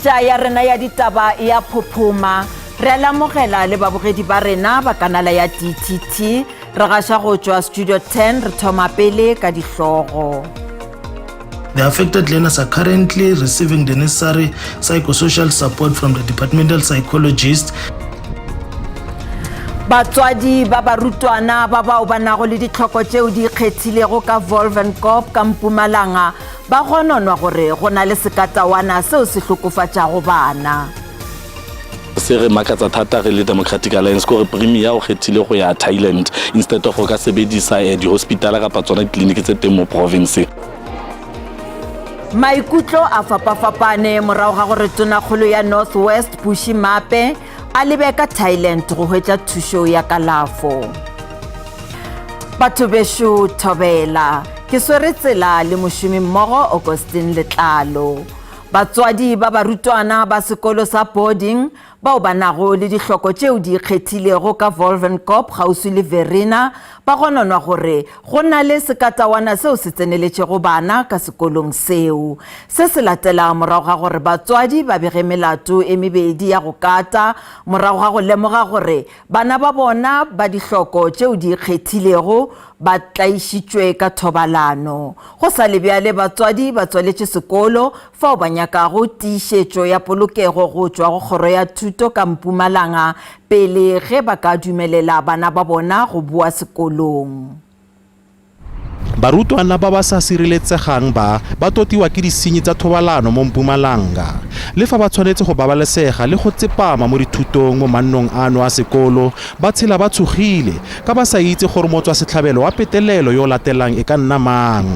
Pitša ya rena ya ditaba ya phuphuma re alamogela le babogedi ba rena ba kanala ya DTT re gaša go tšwa Studio 10 re thoma pele ka dihlogo. The affected learners are currently receiving the necessary psychosocial support from the departmental psychologist. Batswadi ba barutwana ba bao ba nago le ditlhoko tšeo di ikgethilego ka Volvenkop ka Mpumalanga ba gononwa gore go na le sekatawana seo se hlokofatšago bana. Se re makatsa thata re le Democratic Alliance gore premier o kgethile go ya Thailand instead of go ka sebedisa di hospital kapa tsona clinic tse teng mo province. Maikutlo a fapafapane morago ga gore tonakgolo ya North West Bushi Mape a lebe ka Thailand go hwetša thušo ya kalafo. Batho besho thobela ke swere tsela le mošomi mmogo Augustine Letlalo. Batswadi ba barutwana ba sekolo sa boarding bao ba nago le dihloko tšeo di ikgethilego ka Volvenkop gausi le Verena ba gononwa gore go na le sekatawana seo se tseneletšego bana ka sekolong seo. Se se latela morago ga gore batswadi ba bege melato e mebedi ya go kata morago ga go lemoga gore bana ba bona ba dihloko tšeo di ikgethilego ba tlaišitšwe ka thobalano. Go sa le bjale batswadi ba tswaletše sekolo fao ba nyakago tiišetšo ya polokego go tšwa go kgoro ya thuto ka Mpumalanga pele ge ba ka dumelela bana ba bona go bua sekolong. Barutwana ba ba sa sireletsegang ba totiwa ke disenyi tsa thobalano mo Mpumalanga le fa ba tshwanetse go babalesega le go tsepama mo dithutong mo mannong ano a sekolo ba tshela ba tshogile ka ba sa itse gore motswa setlhabelo wa petelelo yo latelang e ka nna mang.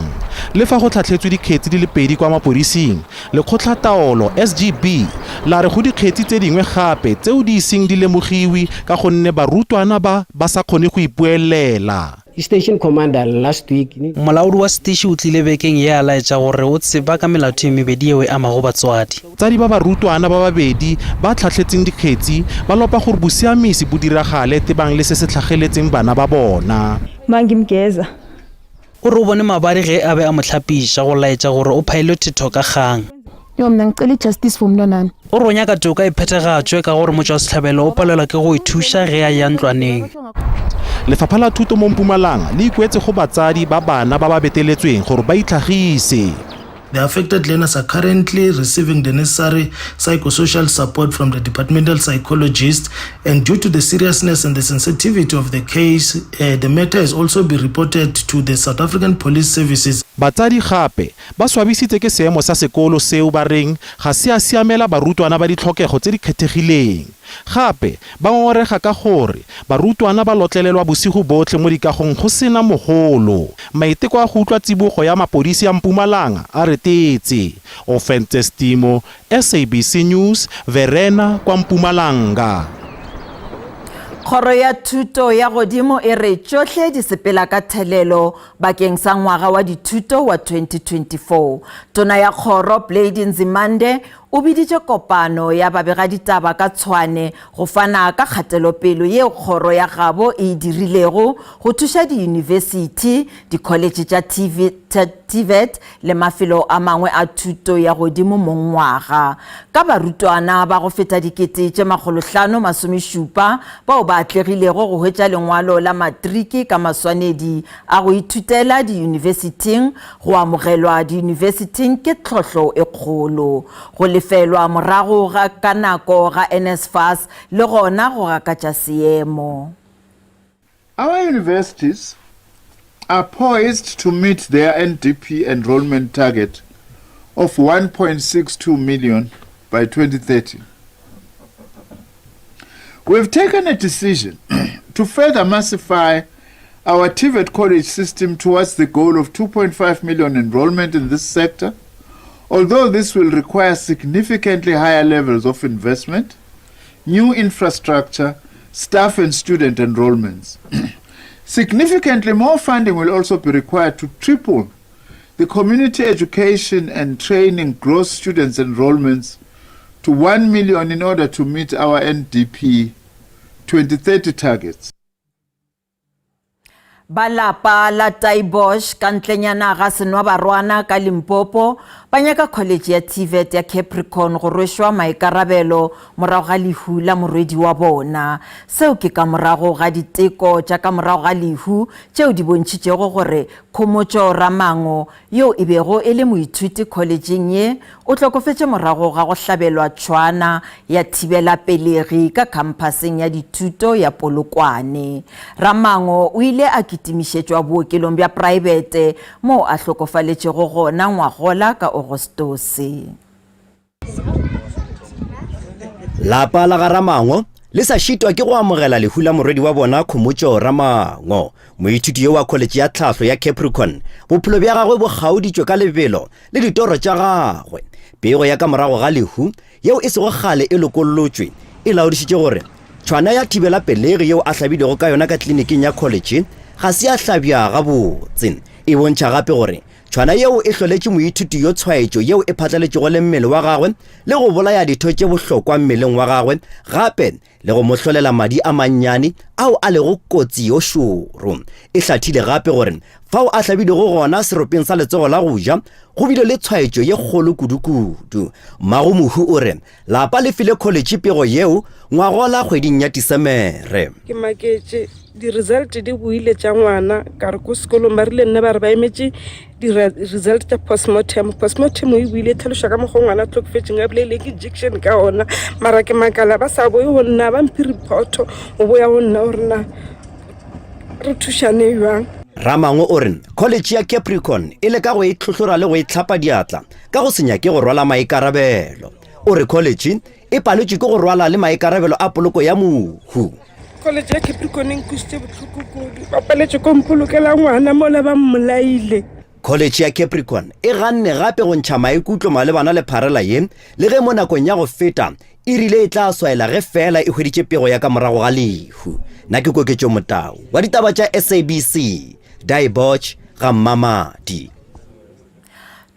Le fa go tlhatlhetswe dikgetsi di le pedi kwa mapolising le kgotlatsaolo SGB la re go dikgetsi tse dingwe gape tseo di iseng di lemogiwi ka gonne barutwana ba sa kgone go ipuelela. Station commander last week molaodi wa station o tlile bekeng ya laetša gore o tseba ka melato e mebedi eo e amago batswadi. Tsadi ba barutwana ba babedi ba tlhatlhetseng dikgetsi ba lopa gore bosiamisi bo diragale tebang le se se tlhageletseng bana ba bona. Mangimgeza o re o bone mabadi ge a be a mo tlhapiša go laetša gore o phaile thetho ka kgang. Yo mna ngicela justice for mntwanami. O re o nyaka toka e phethegatšwe ka gore motswa setlhabelo o palelwa ke go ithuša ge a ya ntlwaneng. Lefapha la thuto mo Mpumalanga le ikwetse go batsadi ba bana ba ba beteletsweng gore ba itlhagise. The affected learners are currently receiving the necessary psychosocial support from the departmental psychologist, and due to the seriousness and the sensitivity of the case, the matter has also been reported to the South African Police Services. Batsadi gape ba swabisitse ke seemo sa sekolo seo ba reng ga se a siamela barutwana ba ditlhokego tse di kgethegileng. Gape ba ngorega ka gore barutwana ba lotlelelwa bosigo botlhe mo dikagong go sena mogolo. Maiteko a go utlwa tsibogo ya mapodisi ya Mpumalanga a retetse. Offenses Timo, SABC News, Verena kwa Mpumalanga. Kgoro ya thuto ya godimo e re tšohle di sepela ka thelelo bakeng sa ngwaga wa dithuto wa 2024. Tona ya kgoro Blade Nzimande o biditše kopano ya babegaditaba ka Tshwane go fana ka kgatelopele ye kgoro ya gabo e dirilego go thuša di-university, di-college tša TVET le mafelo a mangwe a thuto ya godimo mo ngwaga. Ka barutwana ba go feta dikete tše 570 bao ba atlegilego go hwetša lengwalo la matriki ka maswanedi a go ithutela di-universityng go amogelwa di-universityng ke tlhohlo e kgolo. Go lefelwa morago ga ka nako ga NSFAS le gona go gakatša seemo. Our universities are poised to meet their NDP enrollment target of 1.62 million by 2030. We've taken a decision to further massify our TVET college system towards the goal of 2.5 million enrollment in this sector, although this will require significantly higher levels of investment, new infrastructure, staff and student enrollments. Significantly more funding will also be required to triple the community education and training gross students enrollments to 1 million in order to meet our NDP 2030 targets. Balapa la Taibosh ka ntlenyana ga Senwa Barwana ka Limpopo ba ba nyaka college ya TVET ya Capricorn go rwešwa maikarabelo morago ga lehu la morwedi wa bona. Seo ke ka morago ga diteko tša ka morago ga lehu tšeo di bontšitšego gore Khomotšo Ramango yo e bego e le moithuti collegeng ye o tlhokofetše morago ga go hlabelwa tšhwana ya thibela pelegi ka kampaseng ya dithuto ya Polokwane. Ramango o ile a kitimišetšwa bookelong bja private mo a hlokofaletšego gona ngwagola ka Agostose. Lapa la ga Ramango le sa šitwa ke go amogela lehu la morwedi wa bona Khomotšo Ramango, moithuti yo wa college ya tlhahlo ya Capricorn. Bophelo bja gagwe bo kgaoditšwe ka lebelo le ditoro tša gagwe. Pego ya ka morago ga lehu yeo e sego gale e lokolotšwe e laodišitše gore tšhwana ya thibela pelegi yeo a hlabidego ka yona ka tliliniking ya college ga se a hlabja gabotse. E bontšha gape gore tšhwana yeo e hloletše moithuti yo tshwaetšo yeo e phatlaletšego le mmele wa gagwe le go bolaya ditho tše bohlokwa mmeleng wa gagwe, gape le go mo hlolela madi a mannyane ao a lego kotsi yo šoro. E hlathile gape gore fao a hlabidego gona seropeng sa letsogo la go ja go bile le tshwaetšo ye kgolo kudu-kudu. Magomohu o re lapa le file college pego yeo ngwagola kgweding ya Disemere. Ke maketše di result di buile tša ngwana ka re ko sekolong ba rile nne ba re ba emetše di result tša postmortem o e buile tlhaloša ka mokgwa ngwana tlhokofetšeng a bolele ke injection ka ona, mara ke makala ba sa boye go nna ba mphi reporto o boya go nna gore na re thušane bjang. Ramango o re college ya Capricorn e le ka go e tlhotlhora le go e tlhapa diatla ka go senya ke go rwala maikarabelo. O re college e paletswe ke go rwala le maikarabelo a poloko ya mohu. College ya Capricorn e nkusitše bohloko kudu, ba paletše ko mpolokela ngwana mola ba mmolaile. College ya Capricorn e ganne gape go ntšha maikutlo malebana le pharela ye le ge mo nakong ya go feta e rile e tla swaela ge fela e hweditše pego ya ka morago ga lehu. Na ke Koketšo Motau wa ditaba tša SABC, Daiboch ga Mamadi.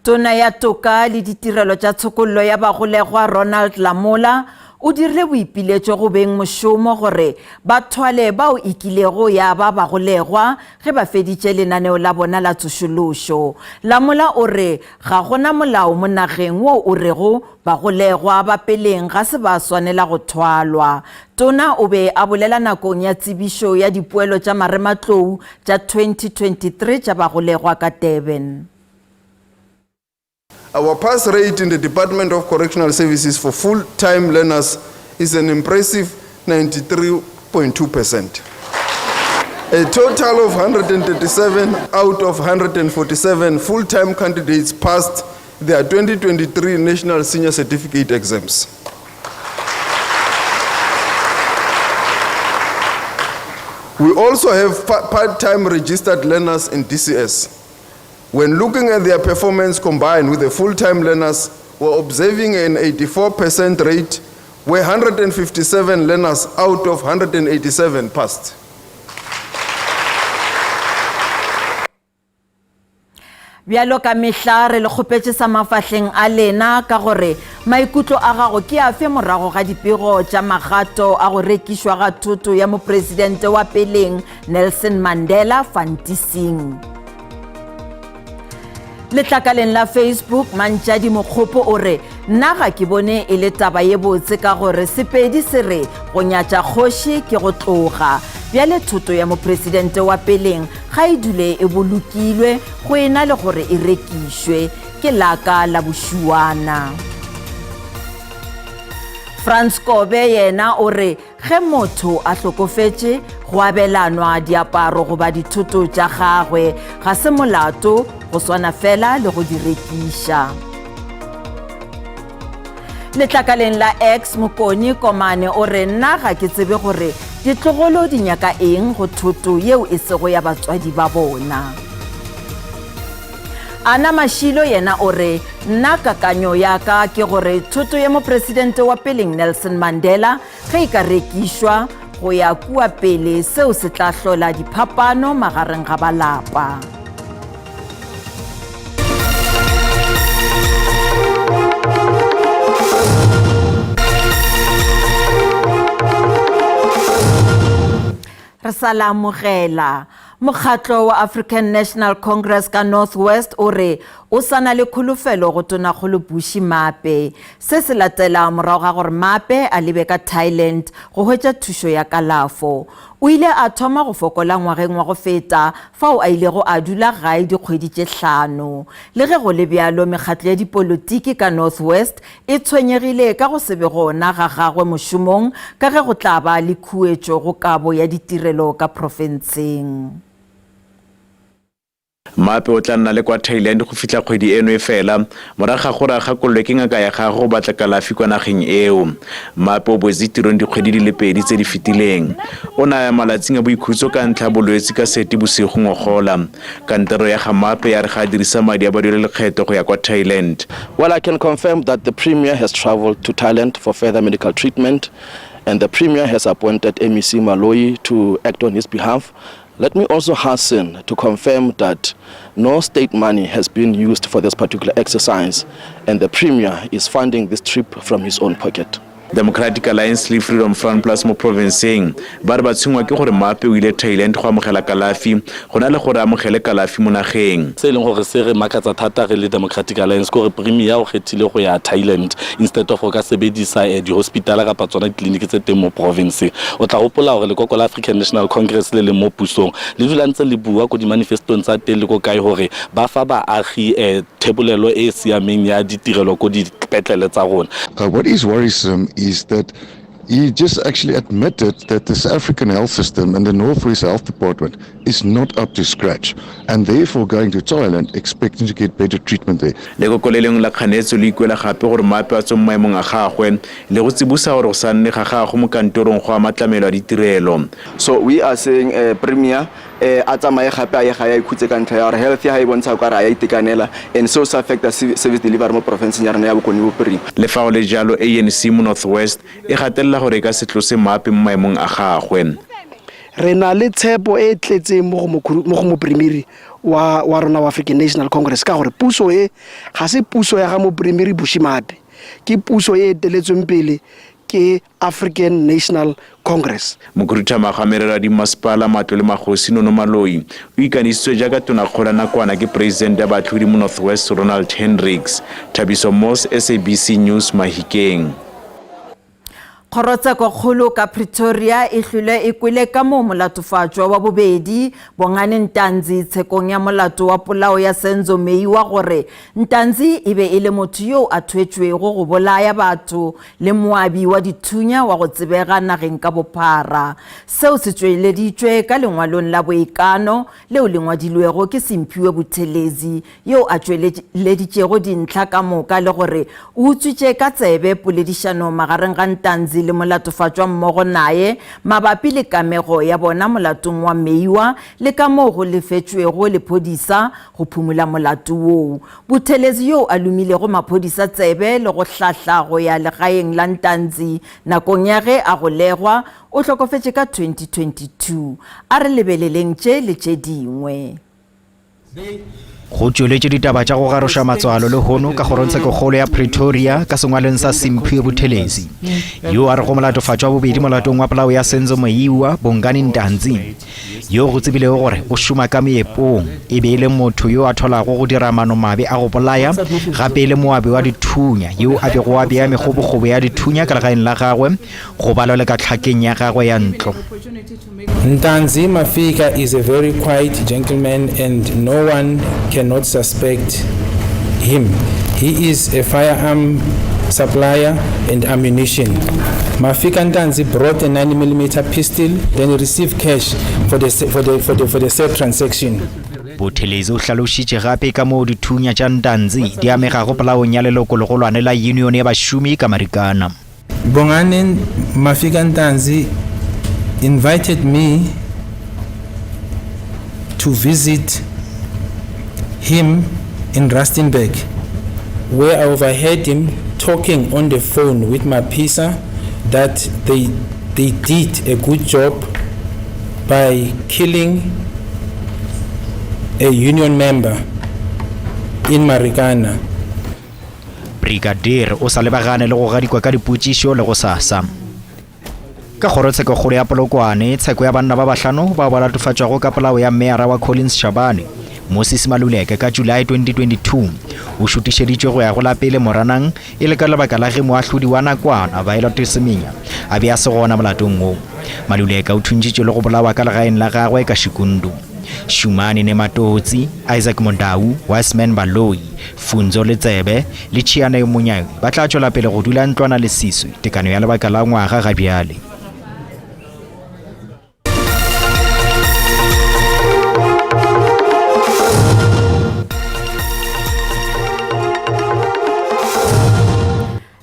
Tona ya toka le ditirelo tša tshokollo ya bagolegwa Ronald Lamola o dirile boipiletšo go beng mošomo gore ba thwale bao ikilego ya ba bagolegwa ge ba feditše lenaneo la bona la tsošološo. Lamola o re ga gona molao mo nageng wo o rego bagolegwa ba peleng ga se ba swanela go thwalwa. Tona o be a bolela nakong ya tsebišo ya dipoelo tša marematlou tša 2023 tša bagolegwa ka Durban. Our pass rate in the Department of Correctional Services for full-time learners is an impressive 93.2%. A total of 137 out of 147 full-time candidates passed their 2023 National Senior Certificate exams. We also have part-time registered learners in DCS. When looking at their performance combined with the full-time learners, we're observing an 84% rate where 157 learners out of 187 passed. Bjalo ka mehla re le kgopetše sa mafahleng a lena ka gore maikutlo a gago ke a fe morago ga dipego tša magato a go rekišwa ga thoto ya mopresidente wa peleng Nelson Mandela fantising. Letlakaleng la Facebook Mantšadi Mokgopo o re nna ga ke bone e le taba ye botse ka gore Sepedi se re go nyatša kgoši ke go tloga. Bjale thoto ya mopresidente wa peleng ga e dule e bolokilwe go ena le gore e rekišwe ke laka la bošuana. Frans Kobe yena o re ge motho a hlokofetše go abelanwa diaparo goba dithoto tša gagwe ga se molato go swana fela le go di rekiša. Letlakaleng la X Mokoni Komane o re nna ga ke tsebe gore ditlogolo di nyaka eng go thoto yeo e sego ya batswadi ba bona. Ana Mashilo yena o re nna kakanyo ya ka ke gore thoto ya mopresidente wa peleng Nelson Mandela ge e ka rekišwa go ya kua pele seo se tla hlola diphapano magareng ga balapa. Re salamogela. Mokgatlo wa African National Congress ka Northwest o re o sana le kholofelo go tonakgolo Bushi Mape. Se se latela morago ga gore Mape a lebe ka Thailand go hwetša thušo ya kalafo. O ile a thoma go fokola ngwageng wa go feta fao a ilego a dula gae dikgwedi tše 5. Le ge go le bjalo mekgatlo ya dipolotiki ka North West e tshwenyegile ka go se be gona ga gagwe mošomong ka ge go tla ba le khuetšo go kabo ya ditirelo ka profenseng. Mape o tla nna le kwa Thailand go fitla kgwedi eno e fela morago ga gore a gakololwe ke ngaka ya gagwe go batla kalafi kwa nageng eo. Mape o boetse tirong dikgwedi di le 2 tse di fetileng. O naya malatsing a boikhutso ka ntlha bolwetse ka sete bosigo ngogola. Kantoro ya ga Mape ya re ga dirisa madi a badile lekgetho go ya kwa Thailand. Well, I can confirm that the Premier has traveled to Thailand for further medical treatment, and the Premier has appointed MEC Maloi to act on his behalf. Let me also hasten to confirm that no state money has been used for this particular exercise, and the Premier is funding this trip from his own pocket. Democratic Alliance le Freedom Front Plus mo provinceng ba re ba tshingwa ke gore Mape o ile Thailand go amogela kalafi go na le gore amogele kalafi mo nageng. Se leng gore se re makatsa thata re le Democratic Alliance gore Premier o kgethile go ya Thailand instead of go ka sebedisa di hospital kapa tsona ditleliniki tse teng mo province. O tla gopola gore lekoko la African National Congress le mo pusong le dula ntse le bua go di manifestong tsa teng le go kae gore ba fa baagi thebolelo e siameng ya ditirelo go dipetlele tsa rona. What is worrisome is that he just actually admitted that the South African health system and the Northwest Health Department is not up to scratch, and therefore going to Thailand expecting to get better treatment there. Lekoko le leng la kganetso le ikuela gape gore Mape a tsoma maemong a gagwe le go tsibusa gore go sa nne ga gagwe mo kantorong go amatlamelo a ditirelo. So we are saying Premier a tsamaye gape a ye ga ya ikhutse ka ntlha ya gore health ya ha e bontsha ka re a itekanela and so sa affecta service delivery mo province ya rena ya Bokone Bophirima. Le fa go le jalo ANC mo North West e gatella gore ka se tlose Mape mo maemong a gagwe. Re na le tshepo e tletseng mo go mo Premier wa rona wa African National Congress ka gore puso e ga se puso ya ga mo Premier Bushi Mape ke puso e teletsweng pele ke African National Congress. Mokhurutamaga merero di masepala Matlo le Magosi Nono Maloi o ikanisitswe jaaka tonakgola nakwana ke president ya batlhodi mo North West Ronald Hendricks. Thabiso Moss, SABC News, Mahikeng. Kgorotseko kgolo ka Pretoria e hlile e kwele ka mo molatofatšwa wa bobedi bongane Ntanzi tshekong ya molato wa polao ya Senzo Meiwa gore Ntanzi e be e le motho yo a thwetšwego go bolaya batho le moabi wa dithunya wa go tsebega nageng ka bophara. Seo se tšweleditšwe ka lengwalong la boekano leo le ngwadilwego ke Simphiwe Buthelezi yo a tšweleditšego dintlha ka moka le gore o utswitše ka tsebe poledišano magareng ga Ntanzi le molatofatšwa mmogo naye mabapi le kamego ya bona molatong wa Meiwa le ka moo go lefetšwego lephodisa go phumula molato woo. Buthelezi yo a lumilego maphodisa tsebe le go hlahla go ya legaeng la Ntanzi nakong ya ge a go legwa o hlokofetše ka 2022. A re lebeleleng tše le tše dingwe. Go tšweletše ditaba tša go garoša matswalo le hono ka kgorotsheko kgolo ya Pretoria ka sengwaleng sa Simphiwe Buthelezi yo a re go molatofatšwa bobedi molatong wa polao ya Senzo Meiwa Bongani Ntanzi yo go tsebilego gore o šoma ka meepong e be le motho yo a tholago go dira maanomabe a go bolaya gape le moabi wa dithunya yo a bego a bea megobokgobo ya dithunya ka legaeng la gagwe go balwa ka tlhakeng ya gagwe ya ntlo. Ntanzi Mafika is a very quiet gentleman and no one cannot suspect him. He is a firearm supplier and ammunition. Mafika Ntanzi brought a 9mm pistol, then received cash for the said transaction. Buthelezi o hlalošitše gape ka moo dithunya tša Ntanzi di amegago polaong ya leloko le go lwanela union ya bašomi ka Marikana. Bongani Mafika Ntanzi invited me to visit him in Rustenburg, where I overheard him talking on the phone with Mapisa that they did a good job by killing a union member in Marikana. Brigadier o sa lebagane le go gadikwa ka dipotšišo le go sasa. Ka kgorotsheko kgolo ya Polokwane tsheko ya banna ba bahlano ba latofatšwago ka polao ya Meara wa Collins Shabane Moses Maluleke ka July 2022 o šutišeditšwe go ya go la pele Moranang e le ka lebaka la ge moahlodi wa nakwana Violet Semenya a be a se gona molatong o. Maluleke o thuntšitšwe le go bolawa ka legaeng la gagwe ka Shikundu. Shumani Nematotsi, Isaac Mondau, Wiseman Baloi, Funzo Letsebe le Chiane Munyai ba tla tšwela pele go dula ntlwana le Siswe tekano ya lebaka la ngwaga ga bjale.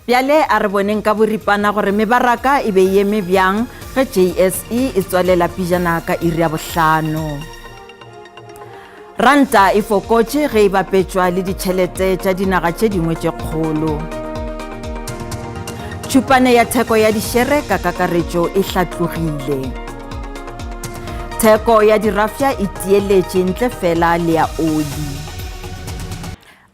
Bjale a re boneng ka boripana gore mebaraka e be eme bjang ge JSE e tswalela pijana ka iri ya bohlano. Ranta e fokotše ge e bapetšwa le ditšhelete tša dinaga tše dingwe tše kgolo. Tšhupane ya theko ya dišere ka kakaretšo e hlatlogile. Theko ya dirafia e tieletše ntle fela le ya oli.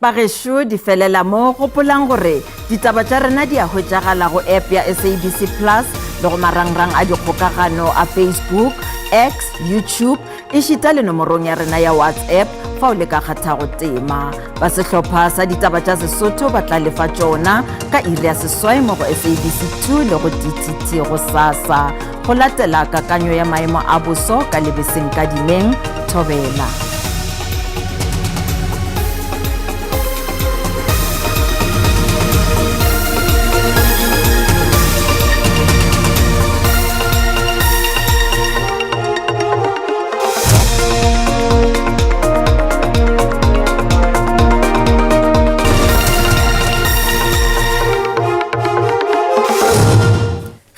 Bagešo di felela mo gopolang gore ditaba tša rena di a hwetšagala go app ya SABC Plus le go marangrang a dikgokagano a Facebook, X, YouTube e šita le nomorong ya rena ya WhatsApp fa o le ka kgathago tema. Ba sehlopha sa ditaba tša Sesotho ba tla lefa tšona ka iri ya seswai mo go SABC 2 le go DTT go SASA go latela kakanyo ya maemo a boso ka lebeseng ka dimeng Thobela.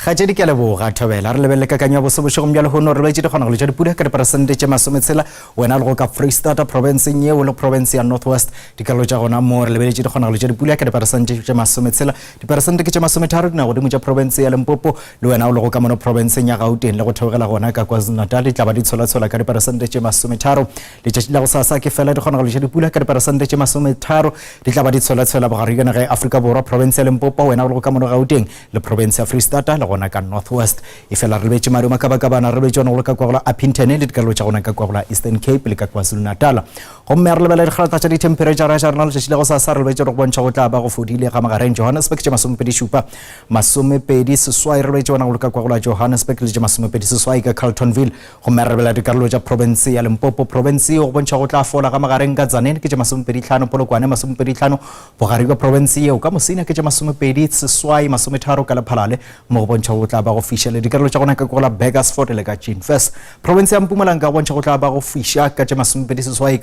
Kgatšedi ke leboga Thobela re lebelele kakanyo ya bosobošego bjale go no re beetse dikgona go le tša dipula ka diperesente tše 10 wena le go ka Freestata provinceng yeo le province ya Northwest dikarolo tša gona mo re lebeletše dikgona go le tša dipula ka diperesente tše 10 diperesente ke tše 30 dina godimo tša province ya Limpopo le wena o le go ka mono provinceng ya Gauteng le go theogela gona ka KwaZulu-Natal di tla ba di tshola ka diperesente tše 30 letšatši la go sasa ke fela dikgona go le tša dipula ka diperesente tše 30 di tla ba di tshola bogare ka naga ya Afrika Borwa province ya Limpopo wena o le go ka mono Gauteng le province ya Freestata le gona ka Northwest e fela re betse maru makabakabana re betse go ka kwa go Upington le dikarolo tša gona ka kwa go Eastern Cape le ka KwaZulu-Natal gomme re lebela dikgalata tša di-temperature ya rena letšatši le go sasa re betse go bontšha go tla ba go fodile ga magareng Johannesburg tše 27 masomepedi-seswai re betse gona go ka kwa go Johannesburg le tše 27 ka Carltonville gomme re lebela dikarolo tša province ya Limpopo province go bontšha go tla fola ga magareng ka Tzaneen ke tše 25 Polokwane 25 bogare ka province yeo ka Mosina ke tše 30 ka Lephalale mo go bontšha go tla ba go fiša le dikarolo tša gona ka kwa Bakersford le ka Jeanfest province ya Mpumalanga go bontšha go tla ba go fiša ka tše 27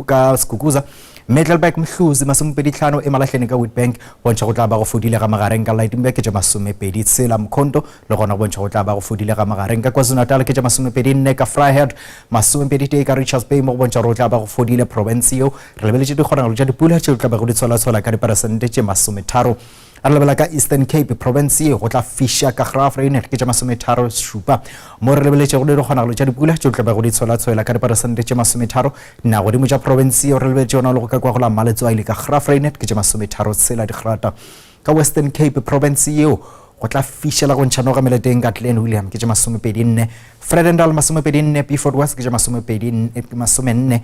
ka Skukuza Middelburg Mhluzi 25 e Malahleni ka Witbank bontšha go tla ba go fodile ga magareng ka Lightenburg ke tše 26 Mkhonto le gona go bontšha go tla ba go fodile ga magareng ka KwaZulu-Natal ke tše 24 ka Vryheid 22 ka Richards Bay mo go bontšha go tla ba go fodile province yeo re lebeletše dikgonagalo tša dipula tšeo tla ba go di tshola ka diperesente tše 30 a lebela ka Eastern Cape province ye go tla fiša ka Graaff-Reinet ke tša 37 mo re lebeletše go le dikgonagalo tša dipula tšeo tla ba go di tshola ka diperesente tše 30 na godimo tša province ye re lebeletše gona le go ka kwa go la Maletswai le ka Graaff-Reinet ke tša 36 digrata ka Western Cape province yeo go tla fišela go ntšhano ga meleteng ka Glen William ke tše 24 Vredendal 24 Beaufort West ke tše 24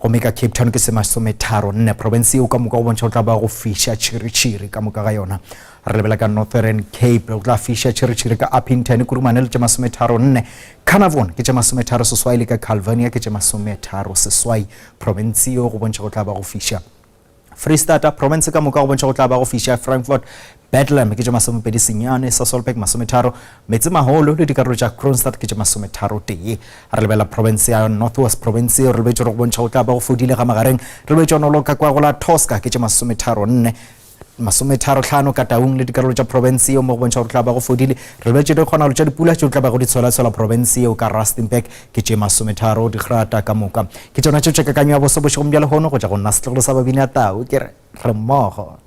go meka Cape Town ke se 34 province o ka moka go bontšha go tla ba go fiša tšhiritšhiri ka moka ga yona re lebela ka Northern Cape go tla fiša tšhiritšhiri ka Upington Kurumane le tše 34 Carnarvon ke tše 36 le ka Calvania ke tše 36 province go bontšha go tla ba go fiša Freestata province ka moka go bontšha go tla ba go fiša Frankfurt Bethlehem ke tše 29 Sasolburg 30 Metsimaholo le dikarolo tša Kroonstad ke tše 31 re lebela province ya Northwest province re lebetše go bontšha go tla ba go fodile ga magareng re lebetše ono ka kwa go la Tosca ke tše 35 ka Taung le dikarolo tša province eo mo go bontšha go tla ba go fodile re lebetše dikgonagalo tša dipula tšeo tla ba go di tshola province eo ka Rustenburg ke tše 30 digrata ka moka ke tšona tšeo tša kakanyo ya bosobošego bjale gono go tša go nna setlogolo sa babini a tau ke re mmogo